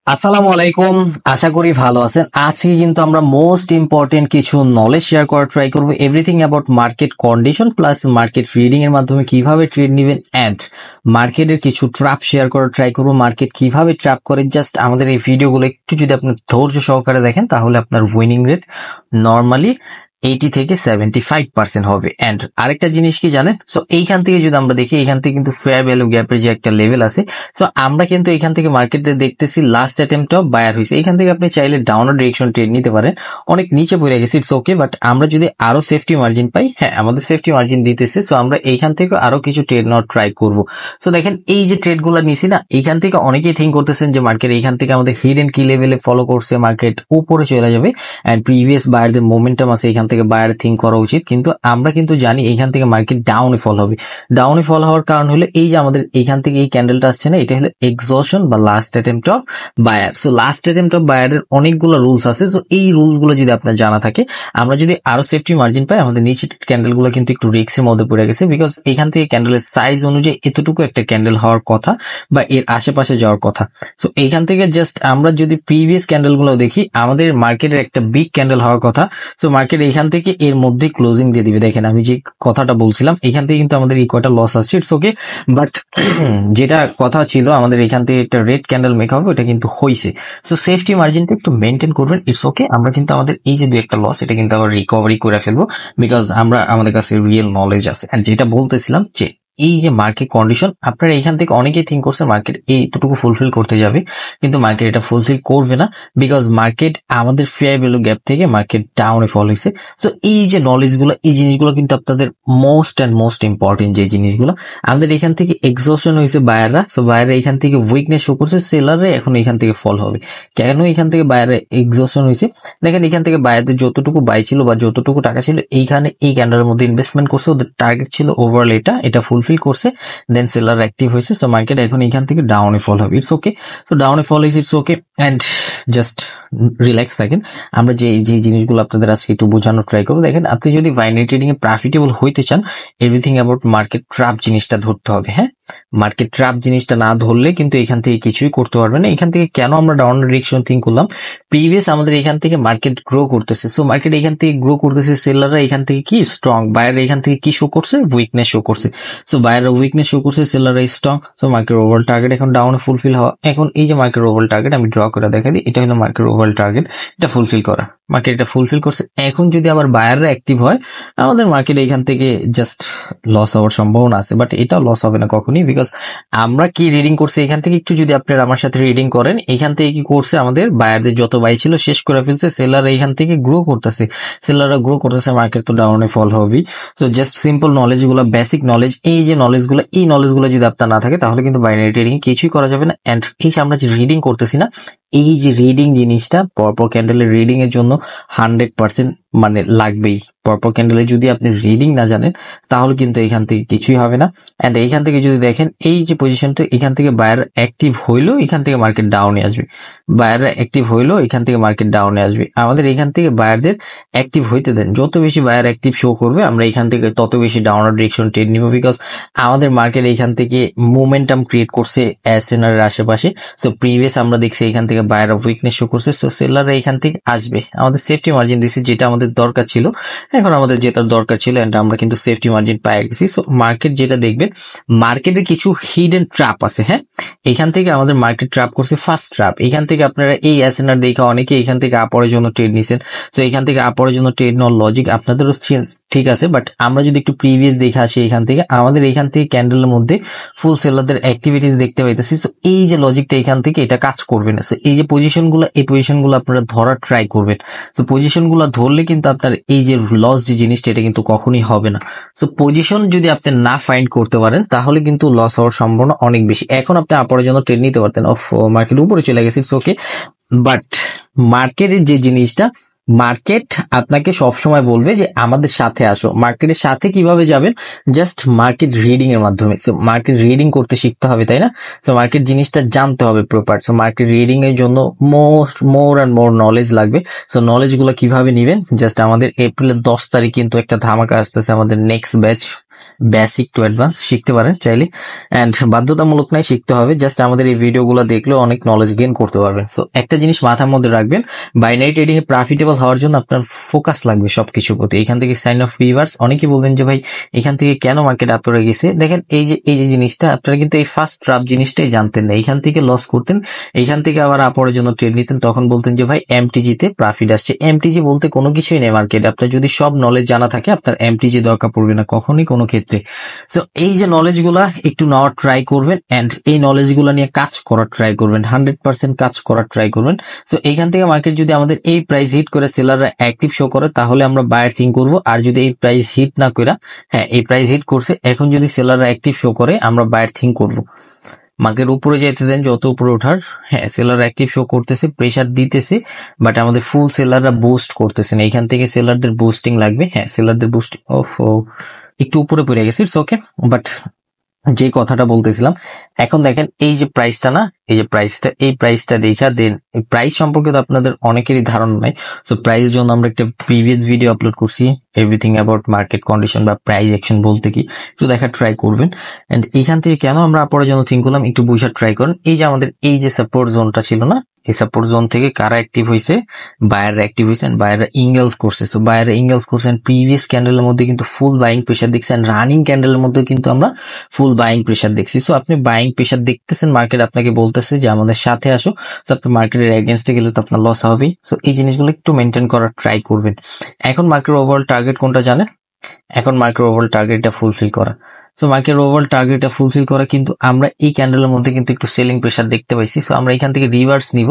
আসসালামু আলাইকুম। আশা করি ভালো আছেন। আজকে কিন্তু আমরা মোস্ট ইম্পর্টেন্ট কিছু নলেজ শেয়ার করার ট্রাই করব। Everything about market condition plus market reading এর মাধ্যমে কিভাবে ট্রেড নেবেন এন্ড মার্কেটের কিছু ট্র্যাপ শেয়ার করার ট্রাই করব। মার্কেট কিভাবে ট্র্যাপ করে, জাস্ট আমাদের এই ভিডিওগুলো একটু যদি আপনি ধৈর্য সহকারে দেখেন তাহলে আপনার উইনিং রেট নর্মালি 80 থেকে 75% হবে। এন্ড আরেকটা জিনিস কি জানেন, সো এইখান থেকে যদি আমরা দেখি, এখান থেকে কিন্তু ফেয়ার ভ্যালু গ্যাপের যে একটা লেভেল আছে, সো আমরা কিন্তু এখান থেকে মার্কেটে দেখতেছি লাস্ট অ্যাটেম্পট অফ বায়ার হয়েছে। এখান থেকে আপনি চাইলে ডাউনার ডিরেকশন ট্রেড নিতে পারেন। অনেক নিচে পড়ে গেছে, ইটস ওকে, বাট আমরা যদি আরো সেফটি মার্জিন পাই, হ্যাঁ আমাদের সেফটি মার্জিন দিতেছে, সো আমরা এইখান থেকে আরো কিছু ট্রেড নেওয়ার ট্রাই করব। সো দেখেন এই যে ট্রেড গুলো নিছি না, এইখান থেকে অনেকেই থিঙ্ক করতেছেন যে মার্কেট এইখান থেকে আমাদের হিডেন কি লেভেলে ফলো করছে, মার্কেট উপরে চলে যাবে এন্ড প্রিভিয়াস বায়ারদের মোমেন্টাম আছে, এখান থেকে বায়ার থিঙ্ক করা উচিত। কিন্তু আমরা কিন্তু জানি এইখান থেকে মার্কেট ডাউনে ফল হবে। ডাউনে ফল হওয়ার কারণ হলো এই যে আমাদের এইখান থেকে এই ক্যান্ডেলটা আসছে না, এটা হলো এক্সহশন বা last attempt of buyer. So last attempt of বায়ারের অনেকগুলো রুলস আছে। সো এই রুলস গুলো যদি আপনার জানা থাকে, আমরা যদি আরো সেফটি মার্জিন পাই, আমাদের নিচের ক্যান্ডেল গুলো কিন্তু একটু রিস্কের মধ্যে পড়ে গেছে, বিকজ এখান থেকে ক্যান্ডেলের সাইজ অনুযায়ী এতটুকু একটা ক্যান্ডেল হওয়ার কথা বা এর আশেপাশে যাওয়ার কথা। সো এইখান থেকে জাস্ট আমরা যদি প্রিভিয়াস ক্যান্ডেল গুলো দেখি, আমাদের মার্কেটের একটা বিগ ক্যান্ডেল হওয়ার কথা। সো মার্কেট এইখান থেকে এর মধ্যে ক্লোজিং দিয়ে দিবে। দেখেন আমি যে কথাটা বলছিলাম, এখান থেকে কিন্তু আমাদের এই কয়টা লস আসছে, ইটস ওকে, বাট যেটা কথা ছিল আমাদের এখান থেকে একটা রেড ক্যান্ডেল মেক হবে, ওটা কিন্তু হয়েছে। সো সেফটি মার্জিনটা একটু মেনটেন করবেন, ইটস ওকে। আমরা কিন্তু আমাদের এই যে দু একটা লস, এটা কিন্তু আবার রিকভারি করে ফেলবো, বিকজ আমাদের কাছে রিয়েল নলেজ আছে। আর যেটা বলতেছিলাম যে এই যে মার্কেট কন্ডিশন, আপনারা এখান থেকে অনেকেই থিঙ্ক করছে মার্কেট এইটুকু ফুলফিল করতে যাবে, কিন্তু মার্কেট এটা ফুলফিল করবে না, বিকজ মার্কেট আমাদের ফেয়ার ভ্যালু গ্যাপ থেকে মার্কেট ডাউনে ফল হয়েছে। সো এই যে নলেজ গুলো, এই জিনিসগুলো কিন্তু আপনাদের মোস্ট অ্যান্ড মোস্ট ইম্পর্টেন্ট। যে জিনিসগুলো আমাদের এখান থেকে এক্সহশন হয়েছে বায়াররা, সো বায়াররা এখান থেকে উইকনেস শো করছে, সেলাররা এখন এখান থেকে ফল হবে। কেন এখান থেকে বায়াররা এক্সহশন হয়েছে? দেখেন এখান থেকে বায়ারদের যতটুকু বাই ছিল বা যতটুকু টাকা ছিল, এইখানে এই ক্যান্ডেলের মধ্যে ইনভেস্টমেন্ট করছে, ওদের টার্গেট ছিল ওভারঅল এটা ফুলফিল করছে, দেন সেলার অ্যাক্টিভ হয়েছে। সো মার্কেট এখন এখান থেকে ডাউনে ফল হবে, ইটস ওকে। সো ডাউনে ফল হয়েছে, it's okay, and just relax থাকেন। আমরা যে যে জিনিসগুলো আপনাদের আজকে একটু বোঝানোর ট্রাই করবো। দেখেন আপনি যদি বাইনারি ট্রেডিং এ প্রফিটেবল হইতে চান, এভরিথিং অ্যাবাউট মার্কেট ট্র্যাপ জিনিসটা ধরতে হবে। হ্যাঁ, মার্কেট ট্র্যাপ জিনিসটা না ধরলে কিন্তু এখান থেকে কিছুই করতে পারবে না। এখান থেকে কেন আমরা ডাউন ডিরেকশন থিঙ্ক করলাম, প্রিভিয়াস আমাদের এখান থেকে মার্কেট গ্রো করতেছে, সো মার্কেট এখান থেকে গ্রো করতেছে, সেলাররা এখান থেকে কি স্ট্রং, বায়ার এখান থেকে কি শো করছে, উইকনেস শো করছে। সো বায়াররা উইকনেস শো করছে, সেলাররা strong, so market overall target এখন ডাউনে ফুলফিল হওয়া। এখন এই যে মার্কেট ওভারঅল টার্গেট আমি ড্র করে দেখা দিই, এটা হলো মার্কেট ওভারঅল টার্গেট, এটা ফুলফিল করা, মার্কেট এটা ফুলফিল করছে। এখন যদি আবার বায়াররা অ্যাক্টিভ হয়, আমাদের মার্কেট এখান থেকে জাস্ট লস হওয়ার সম্ভাবনা আছে, বাট এটা লস হবে না কখনই, বিকজ আমরা কি রিডিং করছি এখান থেকে, একটু যদি আপনারা আমার সাথে রিডিং করেন, এখান থেকে কি করছে, আমাদের বায়ারদের যত বাই ছিল শেষ করে ফেলছে, সেলার এখান থেকে গ্রো করতেছে, সেলাররা গ্রো করতেছে, মার্কেট তো ডাউনে ফল হবে। তো জাস্ট সিম্পল নলেজ গুলো, বেসিক নলেজ, এই যে নলেজ গুলো, এই নলেজ গুলো যদি আপনার না থাকে, তাহলে কিন্তু বাইনারি ট্রেডিং কিছুই করা যাবে না। এন্ড এই যে আমরা যে রিডিং করতেছি না, এই যে রিডিং জিনিসটা পরপর ক্যান্ডেলের রিডিং এর জন্য 100% মানে লাগবেই। পরপর ক্যান্ডেলে যদি আপনি রিডিং না জানেন, তাহলে কিন্তু এখান থেকে কিছুই হবে না। এন্ড এইখান থেকে যদি দেখেন এই যে পজিশনটা, এখান থেকে বায়ার অ্যাক্টিভ হইলো, এখান থেকে মার্কেট ডাউনে আসবে, বায়াররা অ্যাক্টিভ হইলো, এখান থেকে মার্কেট ডাউনে আসবে। আমাদের এখান থেকে বায়ারদের অ্যাক্টিভ হইতে দেন, যত বেশি বায়ার অ্যাক্টিভ শো করবে, আমরা এখান থেকে তত বেশি ডাউনার ডিরেকশন ট্রেড নিব, বিকজ আমাদের মার্কেট এখান থেকে মোমেন্টাম ক্রিয়েট করছে এসএনআর এর আশেপাশে। সো প্রিভিয়াস আমরা দেখছি এখান থেকে বায়ার অফ উইকনেস শো করছে, সো সেলাররা এখান থেকে আসবে। আমাদের সেফটি মার্জিন দিচ্ছে, যেটা আমাদের দরকার ছিল, এখন আমাদের যেটার দরকার ছিল, এন্ড আমরা কিন্তু সেফটি মার্জিন পেয়ে গেছি। সো মার্কেট যেটা দেখবেন, মার্কেটে কিছু হিডেন ট্র্যাপ আছে। হ্যাঁ, এখান থেকে আমাদের মার্কেট ট্র্যাপ করছে, ফার্স্ট ট্র্যাপ এখান থেকে আপনারা এই এসএনআর দেখা অনেকে এখান থেকে আপরের জন্য ট্রেড নিছেন। তো এখান থেকে আপরের জন্য ট্রেড নেওয়ার লজিক আপনাদেরও ঠিক আছে, বাট আমরা যদি একটু প্রিভিয়াস দেখে আসি, এখান থেকে আমাদের এখান থেকে ক্যান্ডেলের মধ্যে ফুল সেলারদের অ্যাক্টিভিটিস দেখতে পাইতেছি। সো এই যে লজিকটা এখান থেকে এটা কাজ করবে না। সো এই যে পজিশনগুলো, এই পজিশনগুলো আপনারা ধরার ট্রাই করবেন। সো পজিশনগুলো ধরলে কিন্তু আপনার এই যে লস যে জিনিসটা, এটা কিন্তু কখনোই হবে না। সো পজিশন যদি আপনি না ফাইন্ড করতে পারেন, তাহলে কিন্তু লস হওয়ার সম্ভাবনা অনেক বেশি। এখন আপনি আপরের জন্য ট্রেড নিতে পারতেন, অফ মার্কেট উপরে চলে গেছে, ইটস ওকে, বাট মার্কেটের যে জিনিসটা, মার্কেট আপনাকে সবসময় বলবে যে আমাদের সাথে আসো। মার্কেটের সাথে কিভাবে যাবেন? জাস্ট মার্কেট রিডিং এর মাধ্যমে। সো মার্কেট রিডিং করতে শিখতে হবে, তাই না? সো মার্কেট জিনিসটা জানতে হবে প্রপার। সো মার্কেট রিডিং এর জন্য মোর অ্যান্ড মোর নলেজ লাগবে। সো নলেজ গুলো কিভাবে নিবেন? জাস্ট আমাদের এপ্রিলের 10 তারিখ কিন্তু একটা ধামাকা আসতেছে, আমাদের next batch basic to advance শিখতে পারেন চাইলে, অ্যান্ড বাধ্যতামূলক নাই, শিখতে হবে। জাস্ট আমাদের এই ভিডিওগুলো দেখলেও অনেক নলেজ গেইন করতে পারবেন। সো একটা জিনিস মাথার মধ্যে রাখবেন, বাইনারি ট্রেডিং এ প্রফিটেবল হওয়ার জন্য আপনার ফোকাস লাগবে সবকিছুর প্রতি। এখান থেকে সাইন অফ রিভার্স, অনেকে বলবেন যে ভাই এখান থেকে কেন মার্কেট আপ করে গেছে। দেখেন এই যে জিনিসটা আপনারা কিন্তু এই ফার্স্ট ট্রাপ জিনিসটাই জানতেন না, এখান থেকে লস করতেন, এইখান থেকে আবার আপরের জন্য ট্রেড নিতেন, তখন বলতেন যে ভাই এমটিজি তে প্রফিট আসছে। এমটিজি বলতে কোনো কিছুই নেই মার্কেট, আপনার যদি সব নলেজ জানা থাকে আপনার এমটিজি দরকার পড়বে না কখনই কোনো ক্ষেত্রে। সো এই যে নলেজ গুলা একটু নেওয়ার ট্রাই করবেন, এন্ড এই নলেজ গুলা নিয়ে কাজ করার ট্রাই করবেন, 100% কাজ করার ট্রাই করবেন। সো এইখান থেকে মার্কেট যদি আমাদের এই প্রাইস হিট করে সেলাররা অ্যাক্টিভ শো করে তাহলে আমরা বায়ার থিঙ্ক করবো, আর যদি এই প্রাইস হিট না করে, হ্যাঁ এই প্রাইস হিট করছে, এখন যদি সেলাররা অ্যাক্টিভ শো করে আমরা বায়ার থিঙ্ক করবো। মার্কেট উপরে যেতে দেন, যত উপরে ওঠার, হ্যাঁ সেলার অ্যাক্টিভ শো করতেছে, প্রেসার দিতেছে, বাট আমাদের ফুল সেলাররা বুস্ট করতেছে না। এখান থেকে সেলারদের বুস্টিং লাগবে, হ্যাঁ সেলারদের বুস্টিং, একটু উপরে পড়ে গেছে, ইটস ওকে। বাট যে কথাটা বলতেছিলাম, এখন দেখেন এই যে প্রাইসটা না, এই যে প্রাইসটা, এই প্রাইসটা দেখা দেন, প্রাইস সম্পর্কে তো আপনাদের অনেকেরই ধারণা নাই। সো প্রাইস জন্য আমরা একটা প্রিভিয়াস ভিডিও আপলোড করছি, এভরিথিং অ্যাবাউট মার্কেট কন্ডিশন বা প্রাইস অ্যাকশন বলতে কি, একটু দেখার ট্রাই করবেন। এন্ড এইখান থেকে কেন আমরা পরের জন্য থিঙ্ক করলাম একটু বুঝার ট্রাই করেন। এই যে আমাদের এই যে সাপোর্ট জোনটা ছিল না, এই সাপোর্ট জোন থেকে কারা অ্যাক্টিভ হয়েছে, বায়াররা অ্যাক্টিভ হয়েছে, বায়াররা ইঙ্গেলস করছে। সো বায়াররা ইঙ্গেলস করছে, প্রিভিয়াস ক্যান্ডেলের মধ্যে কিন্তু ফুল বাইং প্রেসার দেখছেন, রানিং ক্যান্ডেলের মধ্যে কিন্তু আমরা ফুল বাইং প্রেসার দেখছি। সো আপনি বাইং প্রেসার দেখতেছেন, মার্কেট আপনাকে বলতেছে যে আমাদের সাথে আসো। সো আপনি মার্কেটের এগেনস্টে গেলে তো আপনার লস হবেই। সো এই জিনিসগুলো একটু মেনটেন করার ট্রাই করবেন। এখন মার্কেট ওভারঅল টার্গেট কোনটা জানেন? এখন মার্কেট ওভারঅল টার্গেটটা ফুলফিল করা। সো মার্কেট ওভারঅল টার্গেটটা ফুলফিল করা, কিন্তু আমরা এই ক্যান্ডেলের মধ্যে কিন্তু একটু সেলিং প্রেসার দেখতে পাইছি। সো আমরা এখান থেকে রিভার্স নিব,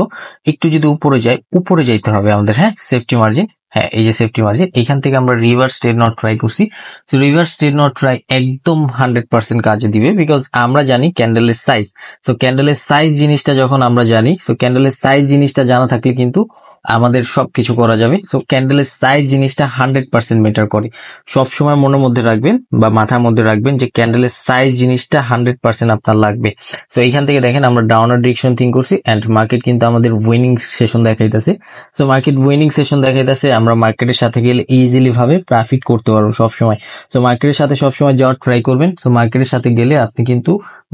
একটু যদি উপরে যাই, উপরে যাইতে হবে আমাদের, হ্যাঁ সেফটি মার্জিন, হ্যাঁ এই যে সেফটি মার্জিন, এখান থেকে আমরা রিভার্স ট্রেড নট ট্রাই করছি। So reverse trade not try একদম 100% কাজে দিবে, বিকজ আমরা জানি ক্যান্ডেলের সাইজ। সো ক্যান্ডেলের সাইজ জিনিসটা যখন আমরা জানি, সো ক্যান্ডেলের সাইজ জিনিসটা জানা থাকলে কিন্তু আমাদের সবকিছু করা যাবে। সো ক্যান্ডেলের সাইজ জিনিসটা 100% ম্যাটার করে। সবসময় মনের মধ্যে রাখবেন বা মাথার মধ্যে রাখবেন যে ক্যান্ডেলের সাইজ জিনিসটা 100% আপনার লাগবে। সো এইখান থেকে দেখেন আমরা ডাউনার ডিরেকশন থিঙ্ক করছি, এন্ড মার্কেট কিন্তু আমাদের উইনিং সেশন দেখাইতেছে। সো মার্কেট উইনিং সেশন দেখাইতেছে, আমরা মার্কেটের সাথে গেলে ইজিলি ভাবে প্রফিট করতে পারবো সবসময়। সো মার্কেটের সাথে সবসময় যাওয়ার ট্রাই করবেন। সো মার্কেটের সাথে গেলে আপনি কিন্তু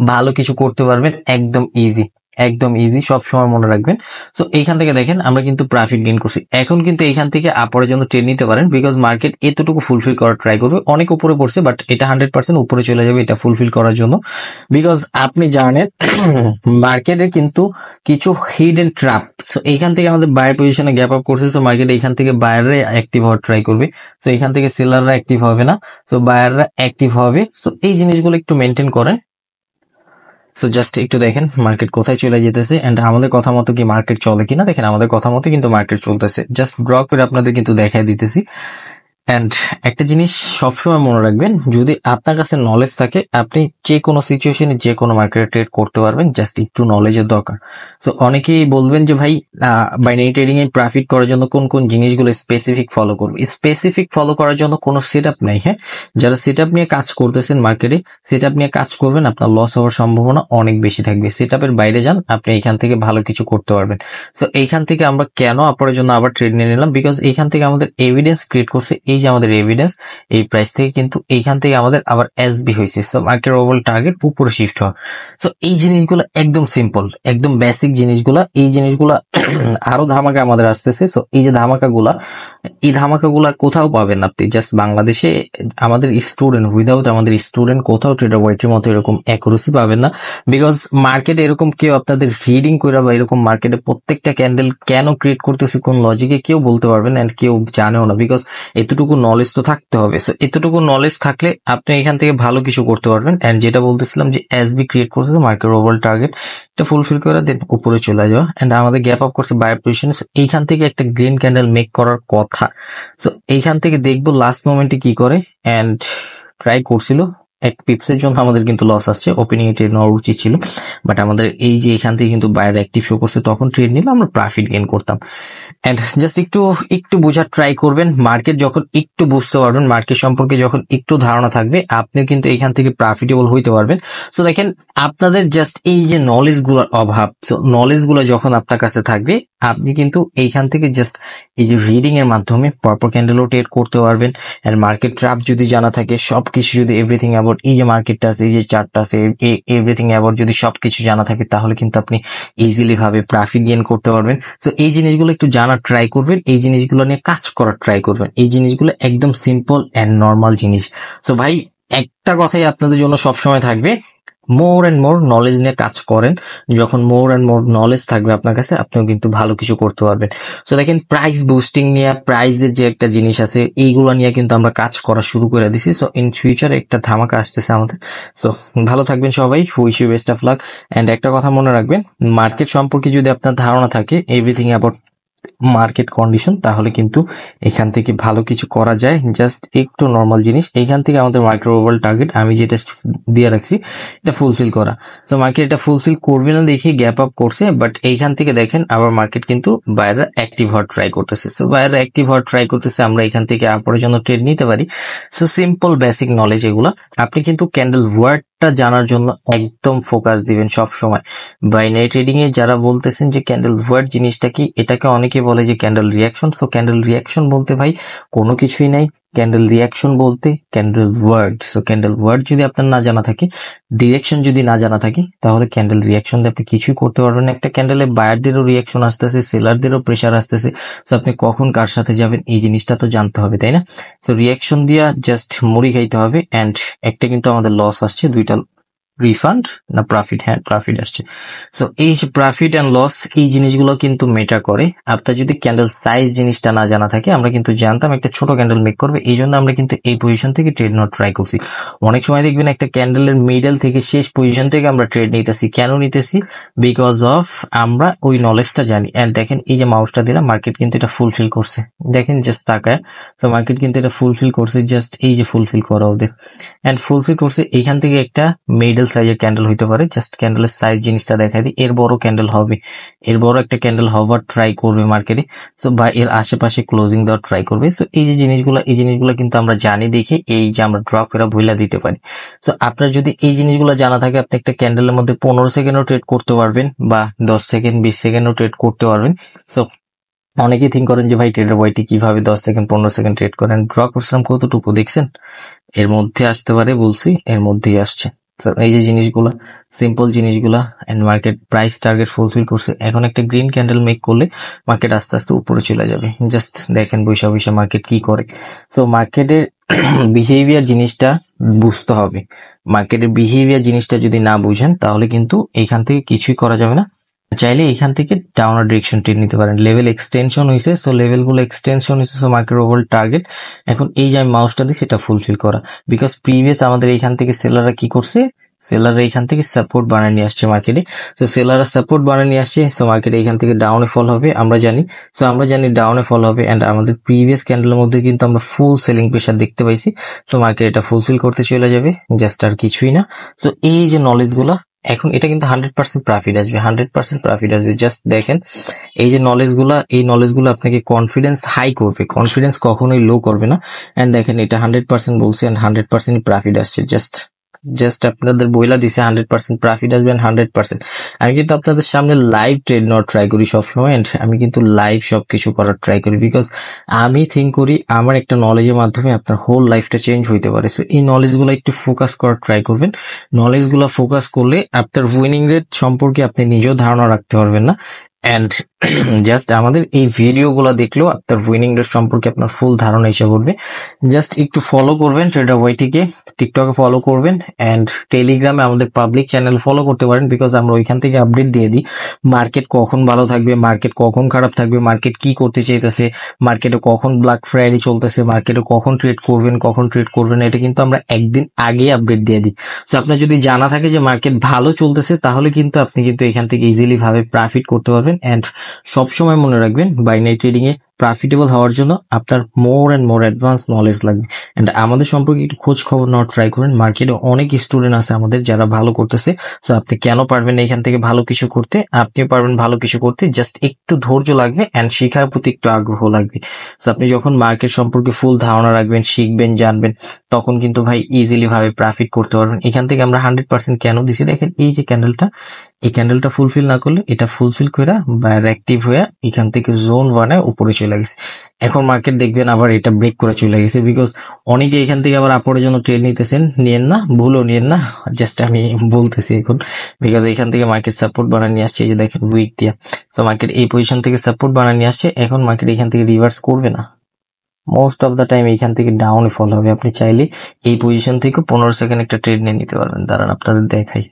ভালো কিছু করতে পারবেন, একদম ইজি, একদম ইজি, সবসময় মনে রাখবেন। সো এইখান থেকে দেখেন আমরা কিন্তু প্রফিট গেইন করছি। এখন কিন্তু এইখান থেকে আপরের জন্য ট্রেড নিতে পারেন, বিকজ মার্কেট এতটুকু ফুলফিল করার ট্রাই করবে। অনেক উপরে পড়ছে, বাট এটা 100% উপরে চলে যাবে এটা ফুলফিল করার জন্য, বিকজ আপনি জানেন মার্কেটে কিন্তু কিছু হিডেন ট্র্যাপ। সো এইখান থেকে আমাদের বায়ার পজিশনে গ্যাপ আপ করছে। সো মার্কেট এইখান থেকে বায়াররা অ্যাক্টিভ হওয়ার ট্রাই করবে। সো এইখান থেকে সেলাররা অ্যাক্টিভ হবে না, সো বায়াররা অ্যাক্টিভ হবে। সো এই জিনিসগুলো একটু মেনটেন করেন। সো জাস্ট একটু দেখেন মার্কেট কোথায় চলে যেতেছে, এন্ড আমাদের কথা মতো কি মার্কেট চলে কিনা। দেখেন আমাদের কথা মতো কিন্তু মার্কেট চলতেছে, জাস্ট ড্র করে আপনাদের কিন্তু দেখাই দিতেছি। এন্ড একটা জিনিস সবসময় মনে রাখবেন, যদি আপনার কাছে নলেজ থাকে আপনি যে কোনো সিচুয়েশনে যে কোনো মার্কেটে ট্রেড করতে পারবেন, জাস্ট একটু নলেজের দরকার। সো অনেকেই বলবেন যে ভাই বাইনারি ট্রেডিং এ প্রফিট করার জন্য কোন কোন জিনিসগুলো স্পেসিফিক ফলো করবো। স্পেসিফিক ফলো করার জন্য কোনো সেট আপ নাই, হ্যাঁ যারা সেট আপ নিয়ে কাজ করতেছেন মার্কেটে, সেট আপ নিয়ে কাজ করবেন, আপনার লস হওয়ার সম্ভাবনা অনেক বেশি থাকবে। সেট আপের বাইরে যান, আপনি এখান থেকে ভালো কিছু করতে পারবেন। সো এইখান থেকে আমরা কেন আপনার জন্য আবার ট্রেড নিয়ে নিলাম, বিকজ এইখান থেকে আমাদের এভিডেন্স ক্রিয়েট করছে, এই যে আমাদের এভিডেন্স, এই প্রাইস থেকে কিন্তু এইখান থেকে আমাদের আবার এসবি হয়েছে। সো মার্কেট ওভারঅল টার্গেট উপরে শিফট হওয়া। সো এই জিনিসগুলো একদম সিম্পল, একদম বেসিক জিনিসগুলা, এই জিনিসগুলা আরো ধামাকা আমাদের আসতেছে। সো এই যে ধামাকাগুলা, এই ধামাকাগুলা কোথাও পাবেন আপনি, জাস্ট বাংলাদেশে আমাদের স্টুডেন্ট, উইদাউট আমাদের স্টুডেন্ট কোথাও ট্রেডার ওয়াইটের মতো এরকম অ্যাকুরেসি পাবেন না, বিকজ মার্কেটে এরকম কেউ আপনাদের রিডিং করে বা এরকম মার্কেটে প্রত্যেকটা ক্যান্ডেল কেন ক্রিয়েট করতেছে কোন লজিকে কেউ বলতে পারবেন না, এন্ড কেউ জানেও না, বিকজ এতটুকু নলেজ তো থাকতে হবে। সো এতটুকু নলেজ থাকলে আপনি এখান থেকে ভালো কিছু করতে পারবেন। এন্ড যেটা বলতেছিলাম যে এসবি ক্রিয়েট করছে মার্কেট ওভারঅল টার্গেট, এটা ফুলফিল করে দেন উপরে চলে যাওয়া, এন্ড আমাদের গ্যাপ আপ করছে বায়ার পজিশনে। এইখান থেকে একটা গ্রিন ক্যান্ডেল মেক করার কথা। সো এইখান থেকে দেখবো লাস্ট মোমেন্টে কি করে, এন্ড ট্রাই করছিল এক পিপসের জন্য আমাদের কিন্তু লস আসছে, ওপেনিং এ ট্রেড নেওয়া উচিত ছিল, বাট আমাদের এই যে এখান থেকে কিন্তু বায়ার অ্যাক্টিভ শো করছে, তখন ট্রেড নিলে আমরা প্রফিট গেইন করতাম। এন্ড জাস্ট একটু বোঝার ট্রাই করবেন, মার্কেট যখন একটু বুঝতে পারবেন, মার্কেট সম্পর্কে যখন একটু ধারণা থাকবে, আপনিও কিন্তু এখান থেকে প্রফিটেবল হইতে পারবেন। সো দেখেন আপনাদের জাস্ট এই যে নলেজ গুলোর অভাব, সো নলেজ গুলো যখন আপনার কাছে থাকবে আপনি কিন্তু এইখান থেকে জাস্ট এই যে রিডিং এর মাধ্যমে পরপর ক্যান্ডেলও ট্রেড করতে পারবেন। এন্ড মার্কেট ট্র্যাপ যদি জানা থাকে, সবকিছু যদি এভরিথিং অ্যাবাউট এই যে মার্কেটটা আছে, এই যে চার্টটা আছে, এভরিথিং অ্যাবাউট যদি সবকিছু জানা থাকে, তাহলে কিন্তু আপনি ইজিলি ভাবে প্রফিট গেইন করতে পারবেন। তো এই জিনিসগুলো একটু জানার ট্রাই করবেন, এই জিনিসগুলো নিয়ে কাজ করার ট্রাই করবেন। এই জিনিসগুলো একদম সিম্পল অ্যান্ড নর্মাল জিনিস। তো ভাই, একটা কথাই আপনাদের জন্য সবসময় থাকবে, মোর অ্যান্ড মোর নলেজ নিয়ে কাজ করেন। যখন মোর অ্যান্ড মোর নলেজ থাকবে আপনার কাছে, আপনিও কিন্তু ভালো কিছু করতে পারবেন। তো দেখেন, প্রাইস বুস্টিং নিয়ে, প্রাইসের যে একটা জিনিস আছে, এইগুলো নিয়ে কিন্তু আমরা কাজ করা শুরু করে দিছি। সো ইন ফিউচারে একটা ধামাকা আসতেছে আমাদের। সো ভালো থাকবেন সবাই, wish you best of luck. And একটা কথা মনে রাখবেন, মার্কেট সম্পর্কে যদি আপনার ধারণা থাকে, এভরিথিং অ্যাবাউট মার্কেট কন্ডিশন, তাহলে কিন্তু এখান থেকে ভালো কিছু করা যায়। জাস্ট একটু নর্মাল জিনিস, এইখান থেকে আমাদের মার্কেট ওভারঅল টার্গেট আমি যেটা দিয়ে রাখছি এটা ফুলফিল করা। তো মার্কেট এটা ফুলফিল করবে না দেখে গ্যাপ আপ করছে, বাট এইখান থেকে দেখেন আবার মার্কেট কিন্তু বাইরে অ্যাক্টিভ হওয়ার ট্রাই করতেছে। সো বাইরে অ্যাক্টিভ হওয়ার ট্রাই করতেছে, আমরা এখান থেকে আপরের জন্য ট্রেড নিতে পারি। সো সিম্পল বেসিক নলেজ এগুলা। আপনি কিন্তু ক্যান্ডেল ওয়ার্ডটা জানার জন্য একদম ফোকাস দিবেন সব সময়। বাইনারি ট্রেডিং এ যারা বলতেছেন যে ক্যান্ডেল ওয়ার্ড জিনিসটা কি, এটাকে অনেকে বলে যে candle reaction. So candle reaction বলতে ভাই কোনো কিছুই নাই, ক্যান্ডেল রিয়াকশন বলতে candle word. So candle word যদি আপনার না জানা থাকে, ডিরেকশন যদি না জানা থাকে, তাহলে ক্যান্ডেল রিয়াকশন দিয়ে আপনি কিছুই করতে পারবেন না। একটা ক্যান্ডেলে বায়ারদেরও রিয়াকশন আসতেছে, সেলারদেরও প্রেশার আসতেছে। সো আপনি কখন কার সাথে যাবেন, এই জিনিসটা তো জানতে হবে, তাই না? সো রিয়াকশন দিয়া জাস্ট মুড়ি খাইতে হবে। অ্যান্ড একটা কিন্তু আমাদের লস আসছে, দুইটা রিফান্ড না প্রফিট, হ্যাঁ প্রফিট আসছে। সো এই যে প্রফিট এন্ড লস, এই জিনিসগুলো কিন্তু মেটার করে। আপনার যদি ক্যান্ডেল সাইজ জিনিসটা না জানা থাকে, আমরা কিন্তু জানতাম একটা ছোট ক্যান্ডেল মেক করবে, এই জন্য আমরা কিন্তু এই পজিশন থেকে ট্রেড নেওয়ার ট্রাই করছি। অনেক সময় দেখবেন একটা ক্যান্ডেলের মিডল থেকে শেষ পজিশন থেকে আমরা ট্রেড নিতেছি। কেন নিতেছি? বিকজ অফ আমরা ওই নলেজটা জানি। এন্ড দেখেন, এই যে মাউসটা দিলাম, মার্কেট কিন্তু এটা ফুলফিল করছে। দেখেন জাস্ট তাকায়, তো মার্কেট কিন্তু এটা ফুলফিল করছে, জাস্ট এই যে ফুলফিল করা ওদের। এন্ড ফুলফিল করছে, এখান থেকে একটা মিডল সাইজের ক্যান্ডেল হইতে পারে। জাস্ট ক্যান্ডেলের সাইজ জিনিসটা দেখাই দিই, এর বড় ক্যান্ডেল হবে, এর বড় একটা ক্যান্ডেল হওয়ার ট্রাই করবে মার্কেটে। সো বা এর আশেপাশে ক্লোজিং দেওয়ার ট্রাই করবে। সো এই যে জিনিসগুলো, এই জিনিসগুলো কিন্তু আমরা জানি দেখে এই যে আমরা ড্রপ করে ভুলা দিতে পারি। সো আপনার যদি এই জিনিসগুলো জানা থাকে, আপনি একটা ক্যান্ডেলের মধ্যে 15 সেকেন্ডও ট্রেড করতে পারবেন, বা 10 সেকেন্ড 20 সেকেন্ডও ট্রেড করতে পারবেন। সো অনেকেই থিঙ্ক করেন যে ভাই ট্রেডার ওয়াইটি কিভাবে 10 সেকেন্ড 15 সেকেন্ড ট্রেড করেন। ড্র করছিলাম কতটুকু দেখছেন? এর মধ্যে আসতে পারে বলছি, এর মধ্যেই আসছে। তো এই যে জিনিসগুলা, সিম্পল জিনিসগুলা। And market price target fulfil করছে। এখন একটা গ্রিন ক্যান্ডেল মেক করলে মার্কেট আস্তে আস্তে উপরে চলে যাবে। জাস্ট দেখেন বৈশা বৈশা মার্কেট কি করে। সো মার্কেটের বিহেভিয়ার জিনিসটা বুঝতে হবে। মার্কেটের বিহেভিয়ার জিনিসটা যদি না বুঝেন, তাহলে কিন্তু এইখান থেকে কিছুই করা যাবে না। চাইলে এখান থেকে ডাউনার ডিরেকশন ট্রেড নিতে পারেন। লেভেল এক্সটেনশন হয়েছে, সো লেভেলগুলো এক্সটেনশন হয়েছে, সো মার্কেট ওভারঅল টার্গেট এখন এই যে আমি মাউসটা দিই সেটা ফুলফিল করা। বিকজ প্রিভিয়াস আমাদের এইখান থেকে সেলাররা কি করছে, সেলাররা এখান থেকে সাপোর্ট বানিয়ে নিয়ে আসছে মার্কেটে। সো সেলাররা সাপোর্ট বানিয়ে নিয়ে আসছে, সো মার্কেটে এখান থেকে ডাউনে ফল হবে আমরা জানি। সো আমরা জানি ডাউনে ফল হবে। এন্ড আমাদের প্রিভিয়াস ক্যান্ডেলের মধ্যে কিন্তু আমরা ফুল সেলিং প্রেশার দেখতে পাইছি। সো মার্কেট এটা ফুলফিল করতে চলে যাবে, জাস্ট আর কিছুই না। সো এই যে নলেজ গুলা, এখন এটা কিন্তু 100% প্রফিট আসবে, 100% প্রফিট আসবে। জাস্ট দেখেন এই যে নলেজ গুলা, এই নলেজ গুলো আপনাকে কনফিডেন্স হাই করবে, কনফিডেন্স কখনোই লো করবে না। এন্ড দেখেন এটা 100% বলছে, এন্ড 100% প্রফিট আসছে। জাস্ট আপনাদের বইলা দিছে 100% প্রফিট আসবে, 100%। আমি কিন্তু আপনাদের সামনে লাইভ ট্রেড নেওয়ার ট্রাই করি সবসময়। এন্ড আমি কিন্তু লাইভ সবকিছু করার ট্রাই করি, বিকজ আমি থিঙ্ক করি আমার একটা নলেজের মাধ্যমে আপনার হোল লাইফটা চেঞ্জ হইতে পারে। সো এই নলেজগুলো একটু ফোকাস করার ট্রাই করবেন। নলেজগুলো ফোকাস করলে আপনার উইনিং রেট সম্পর্কে আপনি নিজেও ধারণা রাখতে পারবেন না। অ্যান্ড জাস্ট আমাদের এই ভিডিওগুলো দেখলেও আপনার উইনিং রেট সম্পর্কে আপনার ফুল ধারণা এসে পড়বে। জাস্ট একটু ফলো করবেন ট্রেডার ওয়াইটিকে, টিকটকে ফলো করবেন, অ্যান্ড টেলিগ্রামে আমাদের পাবলিক চ্যানেল ফলো করতে পারেন, বিকজ আমরা ওইখান থেকে আপডেট দিয়ে দিই মার্কেট কখন ভালো থাকবে, মার্কেট কখন খারাপ থাকবে, মার্কেট কি করতে চাইতেছে, মার্কেটে কখন ব্ল্যাক ফ্রাইডে চলতেছে, মার্কেটে কখন ট্রেড করবেন, এটা কিন্তু আমরা একদিন আগে আপডেট দিয়ে দিই। তো আপনার যদি জানা থাকে যে মার্কেট ভালো চলতেছে, তাহলে কিন্তু আপনি কিন্তু এখান থেকে ইজিলি ভাবে প্রফিট করতে পারবেন। এন্ড সবসময় মনে রাখবেন বাইনারি ট্রেডিং এ প্রফিটেবল হওয়ার জন্য আপনার মোর অ্যান্ড মোর অ্যাডভান্স নলেজ লাগবে। অ্যান্ড আমাদের সম্পর্কে একটু খোঁজ খবর নেওয়ার ট্রাই করেন। মার্কেটে অনেক স্টুডেন্ট আছে আমাদের যারা ভালো করতেছে। সো আপনি কেন পারবেন না এখান থেকে ভালো কিছু করতে? আপনিও পারবেন ভালো কিছু করতে, জাস্ট একটু ধৈর্য লাগবে অ্যান্ড শেখার প্রতি একটু আগ্রহ লাগবে। সো আপনি যখন মার্কেট সম্পর্কে ফুল ধারণা রাখবেন, শিখবেন, জানবেন, তখন কিন্তু ভাই ইজিলি ভাবে প্রফিট করতে পারবেন। এখান থেকে আমরা 100% কেন দিছি দেখেন, এই যে ক্যান্ডেলটা, এই ক্যান্ডেলটা ফুলফিল না করলে এটা ফুলফিল করে বাইরে অ্যাক্টিভ হয়ে এখান থেকে জোন 1 এ উপরে চলে গেছে। এখন মার্কেট দেখবেন আবার এটা ব্রেক করে চলে গেছে, বিকজ অনেকে এখান থেকে আবার আপরের জন্য ট্রেড নিতেছেন, নিয়েন না, ভুলও নিয়েন না, জাস্ট আমি বলতেছি এখন, বিকজ এখান থেকে মার্কেট সাপোর্ট বানিয়ে নিয়ে আসছে, এই যে দেখেন উইক দিয়া। তো মার্কেট এই পজিশন থেকে সাপোর্ট বানিয়ে নিয়ে আসছে, এখন মার্কেট এখান থেকে রিভার্স করবে না, মোস্ট অফ দ্য টাইম এখান থেকে ডাউনে ফল হবে। আপনি চাইলে এই পজিশন থেকে 15 সেকেন্ড একটা ট্রেড নিয়ে নিতে পারবেন। দাঁড়ান আপনাদের দেখাই,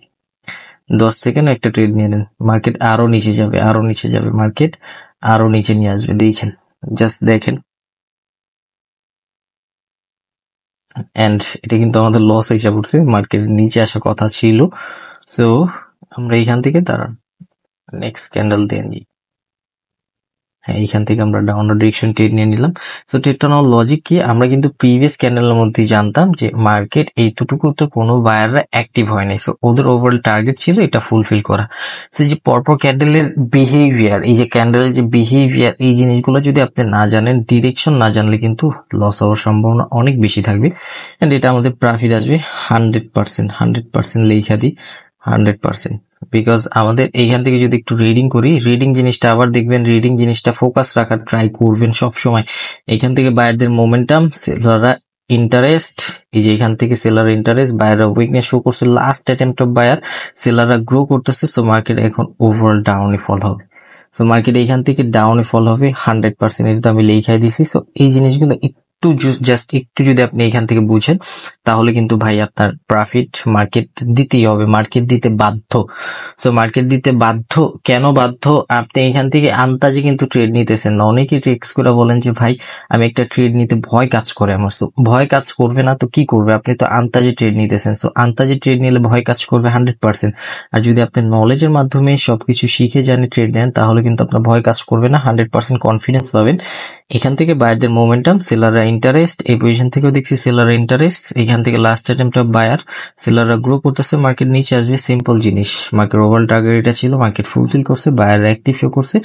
10 সেকেন্ড একটা ট্রেড নিয়ে নেন, মার্কেট আরো নিচে যাবে, আরো নিচে যাবে, মার্কেট আরো নিচে নিয়ে আসবে, দেখেন, জাস্ট দেখেন। এন্ড এটা কিন্তু আমাদের লস হিসাব উঠছে, মার্কেটের নিচে আসার কথা ছিল। সো আমরা এখান থেকে দাঁড়ান নেক্সট ক্যান্ডেল দিয়ে নিই। হ্যাঁ, এইখান থেকে আমরা ডাউনওয়ার্ড ডিরেকশন ট্রেড নিয়ে নিলাম। সো ট্রেডটা নেওয়ার লজিক কি, আমরা কিন্তু প্রিভিয়াস ক্যান্ডেলের মধ্যে জানতাম যে মার্কেট এইটুকুতে কোনো বায়াররা অ্যাক্টিভ হয় নাই। সো ওদের ওভারঅল টার্গেট ছিল এটা ফুলফিল করা। সো যে পরপর ক্যান্ডেলের বিহেভিয়ার, এই যে ক্যান্ডেলের যে বিহেভিয়ার, এই জিনিসগুলো যদি আপনি না জানেন, ডিরেকশন না জানলে কিন্তু লস হওয়ার সম্ভাবনা অনেক বেশি থাকবে। এন্ড এটা আমাদের প্রফিট আসবে 100%, 100% লেখা দিই 100%। বিকজ আমাদের এইখান থেকে যদি একটু রিডিং করি, রিডিং জিনিসটা আবার দেখবেন, রিডিং জিনিসটা ফোকাস রাখার ট্রাই করবেন সব সময়। এখান থেকে বায়ারদের মোমেন্টাম, সেলাররা ইন্টারেস্ট, এই যে এখান থেকে সেলার ইন্টারেস্ট, বায়াররা উইকনেস শো করছে, লাস্ট অ্যাটেম্পট অফ বায়ার, সেলাররা গ্রো করতেছে। সো মার্কেট এখন ওভারঅল ডাউনে ফল হবে। সো মার্কেট এখান থেকে ডাউনে ফল হবে 100%, এটা তো আমি লেখাই দিছি। সো এই জিনিসগুলো একটু জাস্ট একটু যদি আপনি এখান থেকে বুঝেন, তাহলে কিন্তু ভাই আপনার প্রফিট মার্কেট দিতেই হবে, মার্কেট দিতে বাধ্য। সো মার্কেট দিতে বাধ্য, কেন বাধ্য? আপনি এখান থেকে আন্তাজে কিন্তু ট্রেড নিতেছেন না। অনেকেই টেক্স করে বলেন যে ভাই আমি একটা ট্রেড নিতে ভয় কাজ করে আমার। সো ভয় কাজ করবে না তো কি করবে? আপনি তো আন্তাজে ট্রেড নিতেছেন। সো আন্তাজে ট্রেড নিলে ভয় কাজ করবে 100%। আর যদি আপনি নলেজের মাধ্যমে সবকিছু শিখে জানে ট্রেড নেন, তাহলে কিন্তু আপনার ভয় কাজ করবে না, 100% কনফিডেন্স পাবেন। এখান থেকে বায়ারদের মোমেন্টাম, সেলাররা ইন্টারেস্ট, এই পজিশন থেকেও দেখছি সেলাররা ইন্টারেস্ট, এখান থেকে লাস্ট অ্যাটেম্পট অফ বায়ার, সেলাররা গ্রো করতেছে, মার্কেট নিচে আসবে, সিম্পল জিনিস। মার্কেট ওভারঅল টার্গেট এটা ছিল, মার্কেট ফুলফিল করছে, বায়ার অ্যাক্টিভ শো করছে,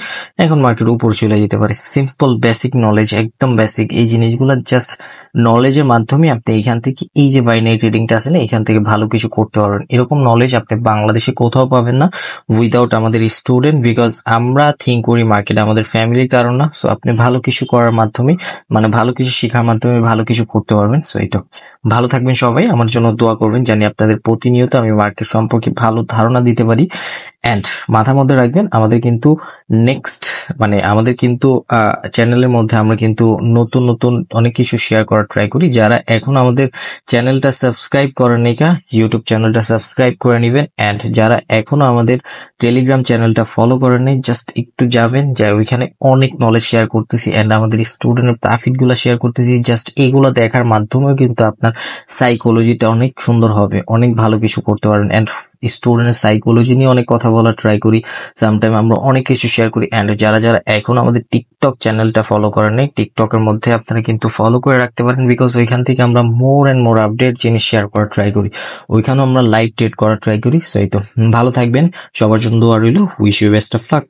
এখন মার্কেট উপর চলে যেতে পারে। সিম্পল বেসিক নলেজ, একদম বেসিক। এই জিনিসগুলো জাস্ট নলেজের মাধ্যমে আপনি এখান থেকে এই যে বাইনারি ট্রেডিংটা আছে না, এখান থেকে ভালো কিছু করতে পারবেন। এরকম নলেজ আপনি বাংলাদেশে কোথাও পাবেন না উইদাউট আমাদের স্টুডেন্ট, বিকজ আমরা থিঙ্ক করি মার্কেট আমাদের ফ্যামিলির কারণ না। সো আপনি ভালো কিছু করার মাধ্যমে, মানে ভালো কিছু শেখার মাধ্যমে ভালো কিছু করতে পারবেন। সো এটা ভালো থাকবেন সবাই, আমার জন্য দোয়া করবেন, জানি আপনাদের প্রতিনিয়ত আমি মার্কেট সম্পর্কে ভালো ধারণা দিতে পারি। অ্যান্ড মাথার মধ্যে রাখবেন, আমাদের কিন্তু নেক্সট, মানে আমাদের কিন্তু চ্যানেলের মধ্যে আমরা কিন্তু নতুন নতুন অনেক কিছু শেয়ার করার ট্রাই করি। যারা এখন আমাদের চ্যানেলটা সাবস্ক্রাইব করেন নাই, ইউটিউব চ্যানেলটা সাবস্ক্রাইব করে নেবেন। অ্যান্ড যারা এখনো আমাদের টেলিগ্রাম চ্যানেলটা ফলো করেন নাই, জাস্ট একটু যাবেন, যাই ওইখানে অনেক নলেজ শেয়ার করতেছি অ্যান্ড আমাদের স্টুডেন্টের প্রফিট গুলা শেয়ার করতেছি। জাস্ট এগুলো দেখার মাধ্যমেও কিন্তু আপনার সাইকোলজিটা অনেক সুন্দর হবে, অনেক ভালো কিছু করতে পারেন। অ্যান্ড স্টুডেন্টের সাইকোলজি নিয়ে অনেক কথা বলার ট্রাই করি, সামটাইম আমরা অনেক কিছু শেয়ার করি। অ্যান্ড যারা যারা এখন আমাদের টিকটক চ্যানেলটা ফলো করেন নাই, টিকটকের মধ্যে আপনারা কিন্তু ফলো করে রাখতে পারেন, বিকজ ওইখান থেকে আমরা মোর অ্যান্ড মোর আপডেট জিনিস শেয়ার করার ট্রাই করি, ওইখানেও আমরা লাইভ ট্রেড করার ট্রাই করি। সো এই তো ভালো থাকবেন, সবার জন্য দোয়া রইল, wish you best of lakh.